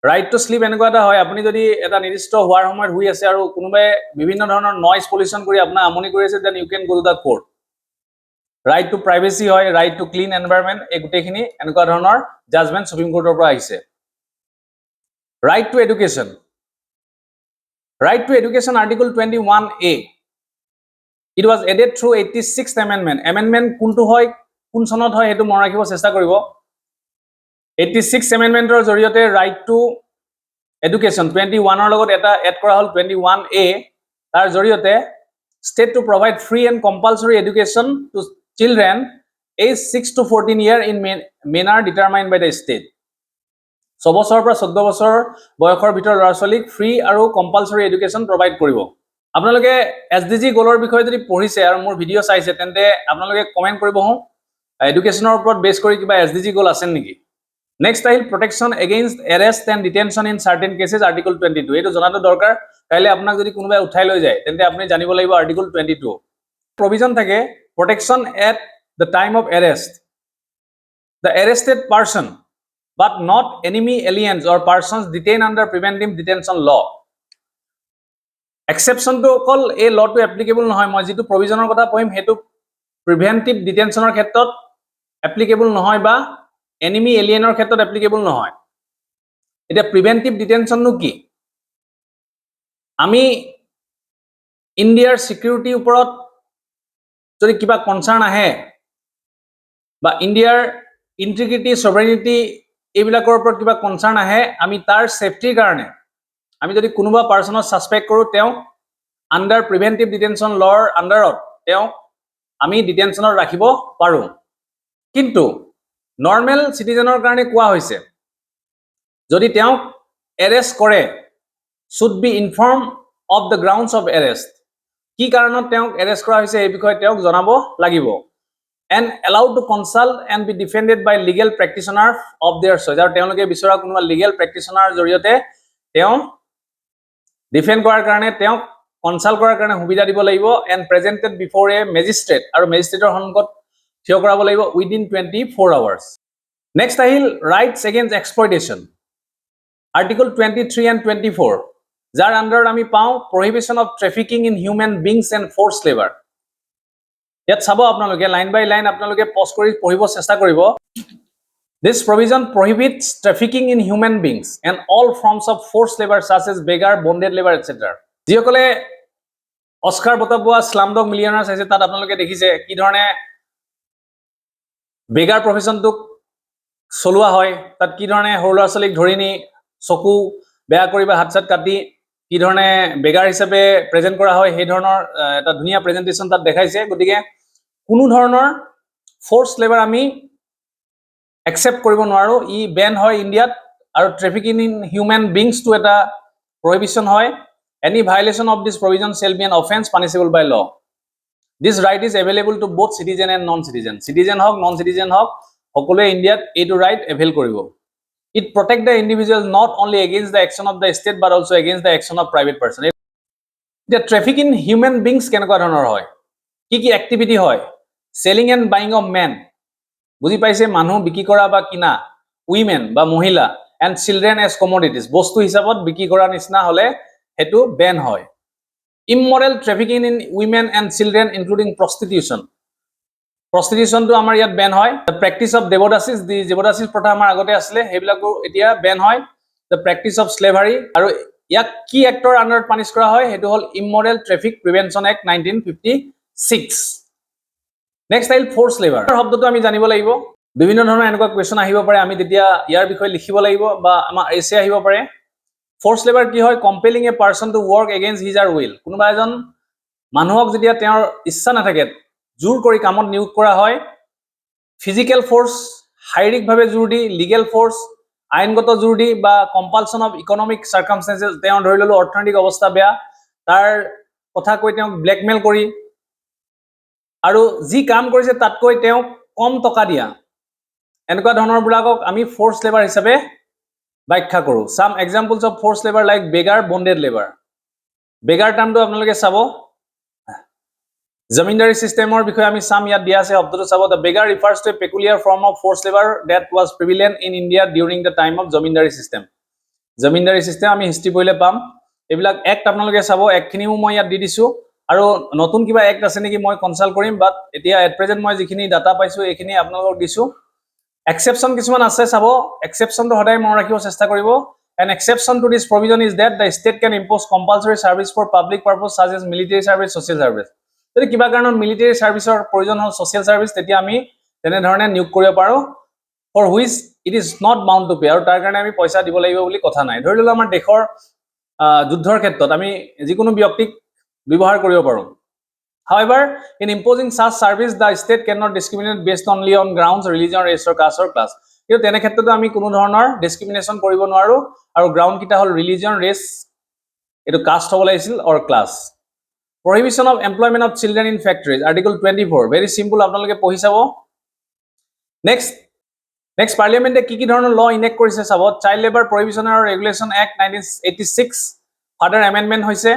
ৰাইট টু স্লিপ এনেকুৱা এটা হয় আপুনি যদি এটা নিৰ্দিষ্ট হোৱাৰ সময়ত হুই আছে আৰু কোনোবাই বিভিন্ন ধৰণৰ নয়েজ পলিউশন কৰি আপোনাৰ আমনি কৰি আছে then you can go to the court right to privacy হয় ৰাইট টু ক্লিন এনভায়ৰনমেন্ট এই গুটেখিনি এনেকুৱা ধৰণৰ জাজমেন্ট সুপ্ৰিম কোৰ্টৰ পৰা আহিছে right to education Right to Education Article 21A. It was added through 86th Amendment. Amendment কোনটো হয় কোন চনত হয় হেতু মন ৰাখিব চেষ্টা কৰিব 86th Amendment ৰ জৰিয়তে Right to Education 21 ৰ লগত এটা এড কৰা হল 21A তাৰ জৰিয়তে state to provide free and compulsory education to children aged 6 to 14 year in manner determined by the state. 6 বছৰৰ পৰা 14 বছৰ বয়সৰ ভিতৰ ল'ৰা-ছোৱালীক ফ্ৰী আৰু কম্পালসৰি এডুকেশ্যন প্ৰভাইড কৰিব আপোনালোকে এসডিজি গোলৰ বিষয়ে যদি পঢ়িছে আৰু মোৰ ভিডিও চাইছে তেন্তে আপোনালোকে কমেন্ট কৰিব হও এডুকেশ্যনৰ ওপৰত বেছ কৰি কিবা এসডিজি গোল আছে নেকি নেক্সট আহিল protection against arrest and detention in certain cases article 22 এটো জনাটো দৰকাৰ কাইলে আপোনাক যদি কোনোবাই উঠাই লৈ যায় তেন্তে আপুনি জানিব লাগিব আৰ্টিকল 22 প্ৰভিজন থাকে protection at the time of arrest the arrested person but not enemy aliens or persons detained under preventive detention law exception to all a law to applicable নহয় মই যেটো provisionৰ কথা কইম হেতু preventive detentionৰ ক্ষেত্ৰত applicable নহয় বা enemy alienৰ ক্ষেত্ৰত applicable নহয় এটা preventive detention নো কি আমি ইন্ডিয়াৰ সিকিউৰিটি ওপৰত যদি কিবা কনসাৰ্ন আহে বা ইন্ডিয়াৰ ইন্টিগ্ৰিটি সভাৰেনিটি এইবিলাকৰ ওপৰত কিবা কনসাৰ্ন আহে আমি তাৰ সেফটিৰ কাৰণে আমি যদি কোনোবা পাৰ্সনৰ সাসপেক্ট কৰো তেও আন্ডাৰ প্ৰিভেন্টিভ ডিটেনশন লৰ আন্ডাৰত তেও আমি ডিটেনশনত ৰাখিব পাৰো কিন্তু নৰ্মেল সিটিজেনৰ কাৰণে কোৱা হৈছে যদি তেও এৰেষ্ট কৰে should be inform of the grounds of arrest কি কাৰণত তেও এৰেষ্ট কৰা হৈছে এই বিষয়ে তেও জনাব লাগিব and allowed to consult and be defended by legal practitioner of their choice আৰু তেওঁলোকে বিচৰা কোনোবা legal practitioner জৰিয়তে তেওঁ ডিফেন্ড কৰাৰ কাৰণে তেওঁ কনসাল্ট কৰাৰ কাৰণে সুবিধা দিব লাগিব and presented before A magistrate আৰু মেজিষ্ট্ৰেটৰ সন্মুখত থিয় কৰাব লাগিব উইদিন 24 আৱাৰ্ছ নেক্সট আহিল rights against exploitation article 23 and 24 যাৰ আণ্ডাৰত আমি পাওঁ prohibition of trafficking in human beings and force labour ইয়াত চাব আপোনালোকে লাইন বাই লাইন আপোনালোকে পজ কৰি পঢ়িব চেষ্টা কৰিব This provision prohibits trafficking in human beings and all forms of forced labor such as beggar, bonded labor, etc. যিসকলে Oscar বঁটা পোৱা স্লামডগ মিলিয়নাৰ্ছ আছে তাত আপোনালোকে দেখিছে কি ধৰণে বেগাৰ প্ৰফেশ্যনটোক চলোৱা হয় তাত কি ধৰণে সৰু ল'ৰা ছোৱালীক ধৰি নি চকু বেয়া কৰি বা হাত চাত কাটি কি ধৰণে বেগাৰ হিচাপে প্ৰেজেণ্ট কৰা হয় সেই ধৰণৰ এটা ধুনীয়া প্ৰেজেণ্টেশ্যন তাত দেখাইছে গতিকে কোনো ধৰণৰ ফ'ৰ্চ লেবাৰ আমি একসেপ্ট কৰিব নোৱাৰো ই বেন হয় ইণ্ডিয়াত আৰু ট্ৰেফিকিং ইন হিউমেন বিংছটো এটা প্ৰহিবিশ্যন হয় any violation of this provision shall be an offence punishable by law this right is available to both citizen and non citizen citizen হওক non citizen হওক সকলোৱে ইণ্ডিয়াত এইটো ৰাইট এভেইল কৰিব it protect the individual not only against the action of the state but also' against the action of private person এতিয়া traffic in human beings কেনেকুৱা ধৰণৰ হয় কি কি এক্টিভিটি হয় selling and buying of man বুজি পাইছে মানুহ বিক্ৰী কৰা বা কিনা উইমেন বা মহিলা এণ্ড চিলড্ৰেন এজ কমডিটিজ বস্তু হিচাপত বিক্ৰী কৰা নিচিনা হ'লে সেইটো বেন হয় immoral trafficking in women and children including প্ৰষ্টিটিউশ্যনটো আমাৰ ইয়াত বেন হয় the practice of devadasis the devadasis প্ৰথা আমাৰ আগতে আছিলে সেইবিলাকো এতিয়া বেন হয় দ্য প্ৰেক্টিচ অফ স্লেভাৰী আৰু ইয়াক কি এক্টৰ আণ্ডাৰত পানিছ কৰা হয় সেইটো হ'ল ইমমৰেল ট্ৰেফিক প্ৰিভেনশ্যন এক্ট 1956 নেক্সট আহিল ফ'ৰ্চ লেবাৰ শব্দটো আমি জানিব লাগিব বিভিন্ন ধৰণৰ এনেকুৱা কুৱেশ্যন আহিব পাৰে আমি তেতিয়া ইয়াৰ বিষয়ে লিখিব লাগিব বা আমাৰ এছে আহিব পাৰে ফ'ৰ্চ লেবাৰ কি হয় compelling a person two work against his R will কোনোবা এজন মানুহক যেতিয়া তেওঁৰ ইচ্ছা নাথাকে জোৰ কৰি কামত নিয়োগ কৰা হয় ফিজিকেল ফ'ৰ্চ শাৰীৰিকভাৱে জোৰ দি লিগেল ফ'ৰ্চ আইনগত জোৰ দি বা কম্পালচন অফ ইকনমিক চাৰ্কামষ্টেঞ্চেছ তেওঁ ধৰি ল'লো অৰ্থনৈতিক অৱস্থা বেয়া তাৰ কথা কৈ তেওঁক ব্লেকমেইল কৰি আৰু যি কাম কৰিছে তাতকৈ তেওঁক কম টকা দিয়া এনেকুৱা ধৰণৰবিলাকক আমি ফ'ৰ্চ লেবাৰ হিচাপে ব্যাখ্যা কৰোঁ some examples of forced labour like begar bonded labour begar টাৰ্মটো আপোনালোকে চাব জমিনদাৰী চিষ্টেমৰ বিষয়ে আমি চাম ইয়াত দিয়া আছে শব্দটো চাব the begar refers to a peculiar form of forced labour that was prevalent in India during the time of zamindari system আমি হিষ্ট্ৰী পঢ়িলে পাম এইবিলাক এক্ট আপোনালোকে চাব এক্টখিনিও মই ইয়াত দি দিছোঁ আৰু নতুন কিবা এক্ট আছে নেকি মই কনচাল্ট কৰিম বাট এতিয়া এট প্ৰেজেণ্ট মই যিখিনি ডাটা পাইছোঁ এইখিনি আপোনালোকক দিছোঁ এক্সেপশ্যন কিছুমান আছে চাব এক্সেপশ্যনটো সদায় মনত ৰাখিব চেষ্টা কৰিব an exception to this provision is that the state can impose compulsory service for public purpose such as military service social service যদি কিবা কাৰণত মিলিটেৰী ছাৰ্ভিচৰ প্ৰয়োজন হ'ল ছ'চিয়েল ছাৰ্ভিচ তেতিয়া আমি তেনেধৰণে নিয়োগ কৰিব পাৰোঁ for which it is not bound to pay আৰু তাৰ কাৰণে আমি পইচা দিব লাগিব বুলি কথা নাই ধৰি লওক আমাৰ দেশৰ যুদ্ধৰ ক্ষেত্ৰত আমি যিকোনো ব্যক্তিক ব্যৱহাৰ কৰিব পাৰোঁ However, in imposing such service, the state cannot discriminate based only on grounds, religion, race, or caste or class. কিন্তু তেনে ক্ষেত্ৰতো আমি কোনো ধৰণৰ ডিসক্ৰিমিনেশ্যন কৰিব নোৱাৰো আৰু গ্ৰাউণ্ড কিটা হ'ল ৰিলিজন ৰেচ এটো কাষ্ট হ'ব লাগিছিল অৰ class prohibition of employment of children in factories article 24 very simple আপোনালোকে পঢ়ি চাব next পাৰ্লিয়ামেণ্টে কি ধৰণৰ ল ইনেক্ট কৰিছে চাব চাইল্ড লেবাৰ প্ৰহিবিশ্যন আৰু ৰেগুলেশ্যন এক্ট 1986 ফাৰ্ডাৰ এমেণ্ডমেণ্ট হৈছে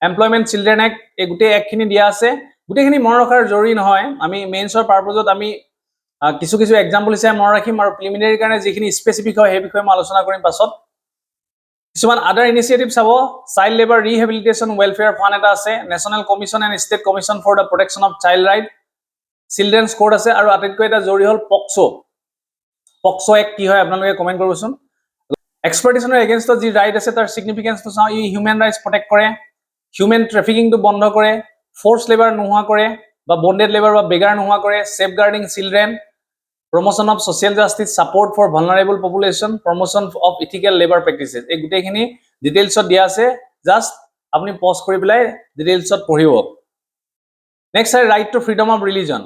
এমপ্লয়মেণ্ট চিলড্ৰেন এক্ট এই গোটেই এক্টখিনি দিয়া আছে গোটেইখিনি মনত ৰখাৰ জৰুৰী নহয় আমি মেইনছৰ পাৰপজত আমি কিছু এক্সাম্পল হিচাপে মনত ৰাখিম আৰু প্ৰিলিমিনাৰী কাৰণে যিখিনি স্পেচিফিক হয় সেই বিষয়ে মই আলোচনা কৰিম পাছত কিছুমান other initiative sub child labour rehabilitation welfare fund এটা আছে national commission and state commission for the protection of child right children's court আছে আৰু আটাইতকৈ এটা জৰুৰী হ'ল পক্সো এক্ট কি হয় আপোনালোকে কমেণ্ট কৰিবচোন এক্সপ্লইটেশ্যনৰ এগেইনষ্টত যি ৰাইট আছে তাৰ ছিগনিফিকেন্সটো চাওঁ ই হিউমেন ৰাইটছ প্ৰটেক্ট কৰে হিউমেন ট্ৰেফিকিংটো বন্ধ কৰে ফ'ৰ্চ লেবাৰ নোহোৱা কৰে বা বণ্ডেড লেবাৰ বা বেগাৰ নোহোৱা কৰে safeguarding children promotion of social justice support for vulnerable population promotion of ethical labour practices এই গোটেইখিনি ডিটেইলছত দিয়া আছে জাষ্ট আপুনি পজ কৰি পেলাই ডিটেইলছত পঢ়িব নেক্সট আছে right to freedom of religion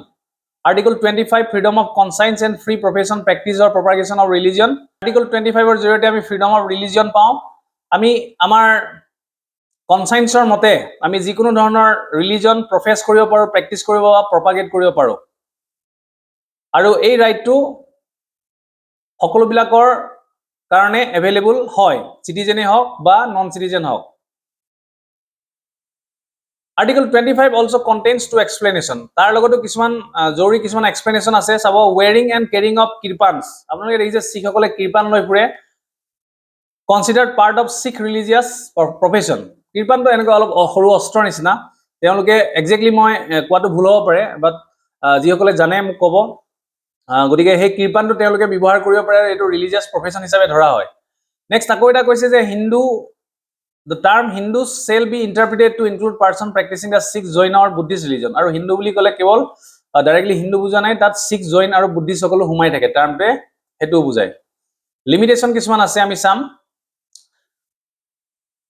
article 25 freedom of conscience and free profession practice or propagation of religion article 25 ৰ জৰিয়তে আমি ফ্ৰীডম অফ ৰিলিজন পাওঁ আমি আমাৰ কনচায়েন্সৰ মতে আমি যিকোনো ধৰণৰ ৰিলিজন প্ৰফেছ কৰিব পাৰোঁ প্ৰেক্টিছ কৰিব বা প্ৰপাগেট কৰিব পাৰোঁ আৰু এই ৰাইটটো সকলোবিলাকৰ কাৰণে এভেইলেবল হয় চিটিজেনে হওক বা নন চিটিজেন হওক Article 25 also contains two explanation. তাৰ লগতো কিছুমান জৰুৰী কিছুমান explanation আছে চাব wearing and carrying of kirpans. আপোনালোকে দেখিছে শিখসকলে কিৰপান লৈ ফুৰে considered part of Sikh religious profession. কিৰপানটো এনেকুৱা অলপ সৰু অস্ত্ৰ নিচিনা তেওঁলোকে এক্স্যাক্টলি মই কোৱাটো ভুল হ'ব পাৰে বাট যিসকলে জানে মোক ক'ব গতিকে সেই কিৰপানটো তেওঁলোকে ব্যৱহাৰ কৰিব পাৰে এটো ৰিলিজিয়াছ প্ৰফেশন হিচাপে ধৰা হয় নেক্সট আকৌ এটা কৈছে যে Hindu the term Hindus shall be interpreted to include person practicing the Sikh, Jain or Buddhist religion আৰু হিন্দু বুলি ক'লে কেৱল ডাইৰেক্টলি হিন্দু বুজা নাই তাত Sikh, Jain আৰু বুদ্ধিষ্ট সকলো হুমাই থাকে টাৰ্মতে হেতু বুজায় লিমিটেশন কিছুমান আছে আমি চাম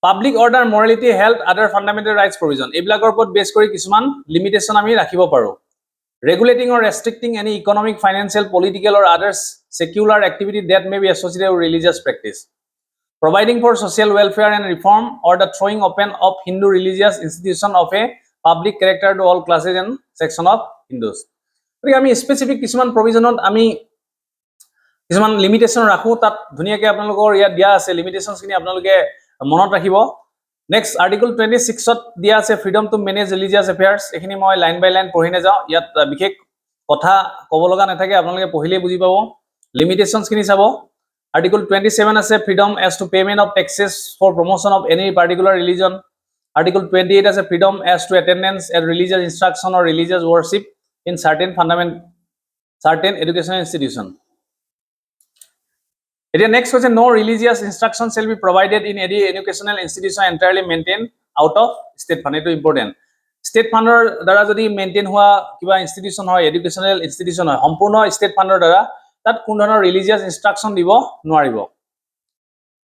Public order, morality, health, other fundamental rights provision. এইবিলাকৰ ওপৰত বেছ কৰি কিছুমান লিমিটেশন আমি ৰাখিব পাৰো regulating or restricting any economic, financial, political or other secular activity that may be associated with religious practice. Providing for social welfare and reform or the throwing open of Hindu religious institution of a public character to all classes and section of Hindus. গতিকে আমি specific কিছুমান প্ৰভিজনত আমি কিছুমান limitation ৰাখো তাত ধুনিয়াকৈ আপোনালোকৰ ইয়াত দিয়া আছে লিমিটেশনছ খিনি আপোনালোকে মনত ৰাখিব নেক্সট আৰ্টিকল 26 ত দিয়া আছে ফ্ৰীডম টু মেনেজ ৰিলিজিয়াছ এফেয়াৰ্স এখিনি মই লাইন বাই লাইন পঢ়ি না যাও ইয়াত বিশেষ কথা ক'ব লগা নাথাকে আপোনালোকে পঢ়িলে বুজি পাব লিমিটেশনছ খিনি চাব Article 27 আছে freedom as to payment of taxes for promotion of any particular religion. Article 28 আছে freedom as to attendance at religious instruction or religious worship in certain educational institution. Next question, no religious instruction shall be provided in any educational institution entirely maintained out of state fund. It is important. State funder দ্বাৰা যদি maintain হোৱা কিবা institution হয় educational institution হয় সম্পূৰ্ণ state ফাণ্ডৰ দ্বাৰা তাত কোন ধৰণৰ ৰিলিজিয়াছ ইনষ্ট্ৰাকচন দিব নোৱাৰিব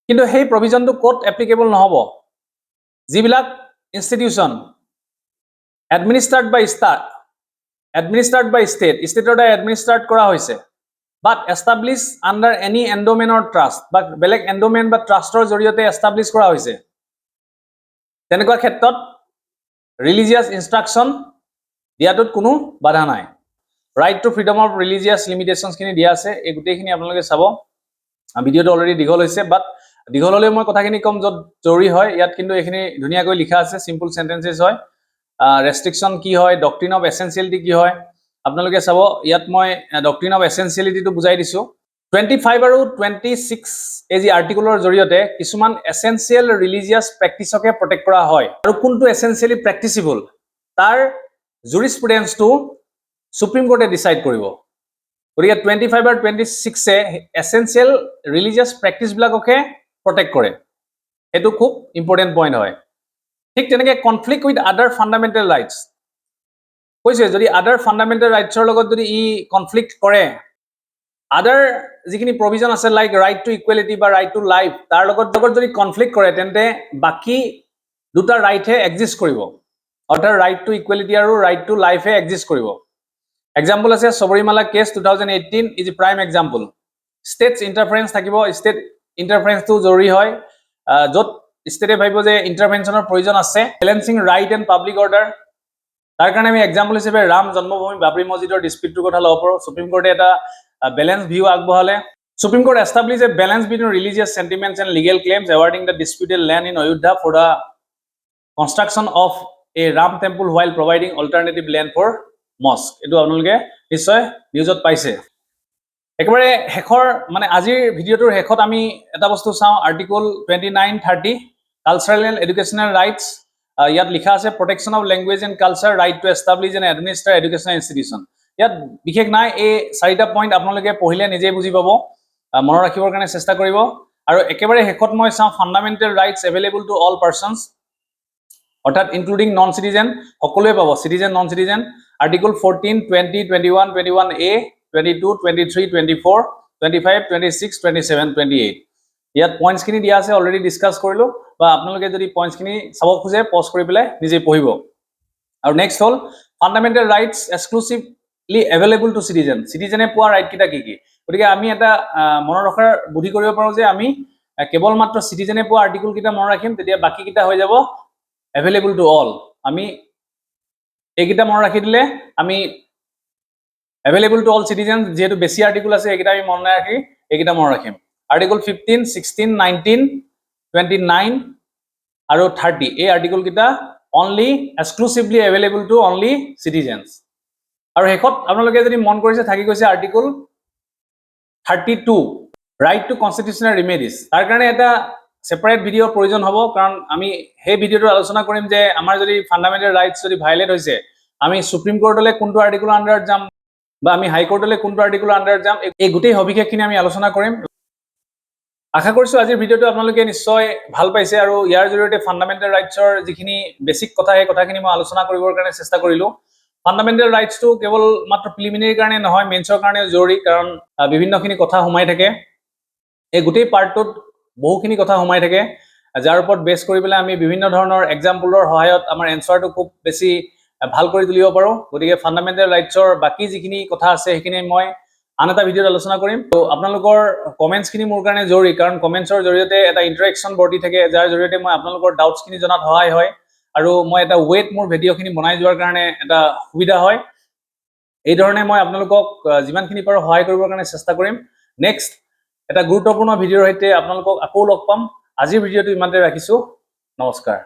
কিন্তু সেই প্ৰভিজনটো কোড এপ্লিকেবল নহব যিবিলাক ইনষ্টিটিউশন এডমিনিষ্ট্ৰেটেড বাই ষ্টেটৰ দ্বাৰা এডমিনিষ্ট্ৰেট কৰা হৈছে বাট এষ্টাব্লিছ আণ্ডাৰ এনি এণ্ডোমেন অৰ ট্ৰাষ্ট বা বেলেগ এণ্ডোমেন বা ট্ৰাষ্টৰ জৰিয়তে এষ্টাব্লিছ কৰা হৈছে তেনেকুৱা ক্ষেত্ৰত ৰিলিজিয়াছ ইনষ্ট্ৰাকচন দিয়াটোত কোনো বাধা নাই right to freedom of religious limitations খিনি দিয়া আছে এই গুটেখিনি আপোনালোকে চাব ভিডিওটো অলৰেডি দীঘল হৈছে বাট দীঘল হলে মই কথাখিনি কম যত জৰুৰী হয় ইয়াত কিন্তু এখিনি ধুনিয়াকৈ লিখা আছে সিম্পল সেন্টেন্সেস হয় ৰেষ্ট্ৰিকশন কি হয় ডক্ট্ৰিন অফ এসেনশিয়ালিটি কি হয় আপোনালোকে চাব ইয়াত মই ডক্ট্ৰিন অফ এসেনশিয়ালিটি টো বুজাই দিছো 25 আৰু 26 এই আৰ্টিকুলৰ জৰিয়তে কিছুমান এসেনশিয়াল ৰিলিজিয়াছ প্ৰেক্টিছকে প্ৰটেক্ট কৰা হয় আৰু কোনটো এসেনশিয়ালি প্ৰেক্টিসিবল তাৰ জুৰিসপ্ৰুডেন্সটো Supreme Court decide কৰিব গৰিয়া 25 আৰু 26 এ এসেনশিয়াল ৰিলিজিয়াছ প্ৰেক্টিস বিলাককে প্ৰটেক্ট কৰে এটো খুব ইম্পৰ্টেন্ট পইণ্ট হয় ঠিক তেনেকৈ কনফ্লিক্ট উইথ আদাৰ ফান্ডামেন্টাল ৰাইটস কৈছে যদি আদাৰ ফান্ডামেন্টাল ৰাইটছৰ লগত যদি ই কনফ্লিক্ট কৰে আদাৰ যিখিনি প্ৰভিজন আছে লাইক ৰাইট টু ইকুৱেলিটি বা ৰাইট টু লাইফ তাৰ লগত যদি কনফ্লিক্ট কৰে তেন্তে বাকি দুটা ৰাইটে এক্সিষ্ট কৰিব অৰ্থাৎ ৰাইট টু ইকুৱেলিটি আৰু ৰাইট টু লাইফে এক্সিষ্ট কৰিব Example আছে Sabarimala case 2018 is a prime example. States interference থাকিব state interference to জৰুৰী হয় যত state ভাবিব যে ইন্টাৰভেনশনৰ প্ৰয়োজন আছে balancing right and public order তাৰ কাৰণে আমি এক্সাম্পল হিচাপে ৰাম জন্মভূমি বাবৰি মছজিদৰ ডিসপিউটৰ কথা লব পাৰো সুপ্ৰিম কোৰ্টে এটা ব্যালেন্স ভিউ আগবঢ়ালে supreme court establish A balance between religious sentiments and legal claims awarding the disputed land in Ayodhya for the construction of a Ram temple while providing alternative land for mosque এটো আপোনালোকে নিশ্চয় নিউজত পাইছে একবাৰে হেখৰ মানে আজিৰ ভিডিওটোৰ হেখত আমি এটা বস্তু চাও article 2930 cultural and educational rights ইয়াত লিখা আছে protection of language and culture right to establish and administrate educational institution ইয়াত বিশেষ নাই এই চাৰিটা পইণ্ট আপোনালোকে পঢ়িলে নিজে বুজি পাব মনত ৰাখিবৰ কাৰণে চেষ্টা কৰিব আৰু একেবাৰে হেখত মই চাও fundamental rights available to all পাৰ্সনস অৰ্থাৎ ইনক্লুডিং নন সিটিজেন সকলোৱে পাব citizen non citizen Article 14, 20, 21, 21A, 22, 23, 24, 25, 26, 27, 28. ইয়াত পয়েন্টস খিনি দিয়া আছে অলৰেডি ডিসকাস কৰিলো বা আপোনালোকে যদি পয়েন্টস খিনি চাব খুজে পজ কৰি পেলাই নিজে পঢ়িব আৰু নেক্সট হল fundamental rights exclusively available to citizen সিটিজেনে পোৱা ৰাইট কিটা কি গতিকে আমি এটা মনৰ ৰখাৰ বুদ্ধি কৰিব পাৰো যে আমি কেৱল মাত্ৰ সিটিজেনে পোৱা আৰ্টিকল কিটা মনত ৰাখিম তেতিয়া বাকি কিটা হৈ যাব अवेलेबल টু অল আমি এইকিটা মন ৰাখি দিলে আমি अवेलेबल টু অল সিটিজেন যেহেতু বেছি আৰ্টিকল আছে এইকিটা আমি মন ৰাখি এইকিটা মন ৰাখিম আৰ্টিকল 15 16 19 29 আৰু 30 এই আৰ্টিকল কিটা only exclusively available to only citizens. আৰু হেকত আপোনালোকে যদি মন কৰিছে থাকি গৈছে article 32 right to constitutional remedies. তাৰ কাৰণে এটা সেপাৰেট ভিডিও প্ৰয়োজন হ'ব কাৰণ আমি সেই ভিডিওটো আলোচনা কৰিম যে আমাৰ যদি ফান্ডামেন্টাল ৰাইটস যদি ভায়োলেট হৈছে আমি সুপ্ৰিম কোৰ্টলৈ কোনটো আৰ্টিকল আন্ডাৰত যাম বা আমি হাই কোৰ্টলৈ কোনটো আৰ্টিকল আন্ডাৰত যাম এই গোটেই সবিশেষখিনি আমি আলোচনা কৰিম আশা কৰিছো আজিৰ ভিডিওটো আপোনালোকে নিশ্চয় ভাল পাইছে আৰু ইয়াৰ জৰিয়তে ফান্ডামেন্টাল ৰাইটছৰ যিখিনি বেসিক কথা এই কথাখিনি মই আলোচনা কৰিবৰ কাৰণে চেষ্টা কৰিলো ফান্ডামেন্টাল ৰাইটস টু কেৱল মাত্ৰ প্ৰিলিমিনাৰী কাৰণে নহয় মেইনছৰ কাৰণে জৰুৰী কাৰণ বিভিন্নখিনি কথা সোমাই থাকে এই গোটেই পাৰ্টটোত বহুখিনি কথা সোমাই থাকে যাৰ ওপৰত বেস কৰি পেলাই আমি বিভিন্ন ধৰণৰ এক্সাম্পলৰ সহায়ত আমাৰ এনসাৰটো খুব বেছি ভাল কৰি তুলিব পাৰো গতিকে ফান্ডামেন্টাল ৰাইটছৰ বাকি যিখিনি কথা আছে সেইখিনি মই আন এটা ভিডিওত আলোচনা কৰিম তো আপোনালোকৰ কমেন্টছখিনি মোৰ কাৰণে জৰুৰী কাৰণ কমেন্টছৰ জৰিয়তে এটা ইন্টাৰেকচন বৰ্তি থাকে যাৰ জৰিয়তে মই আপোনালোকৰ ডাউটছখিনি জনাত সহায় হয় আৰু মই এটা ওয়েট মোৰ ভিডিওখিনি বনাই যোৱাৰ কাৰণে এটা সুবিধা হয় এই ধৰণে মই আপোনালোকক যিমানখিনি পাৰো সহায় কৰিবৰ কাৰণে চেষ্টা কৰিম নেক্সট এটা গুৰুত্বপূৰ্ণ ভিডিওৰ সৈতে আপোনালোকক আকৌ লগ পাম আজিৰ ভিডিওটো ইমানতে ৰাখিছো নমস্কাৰ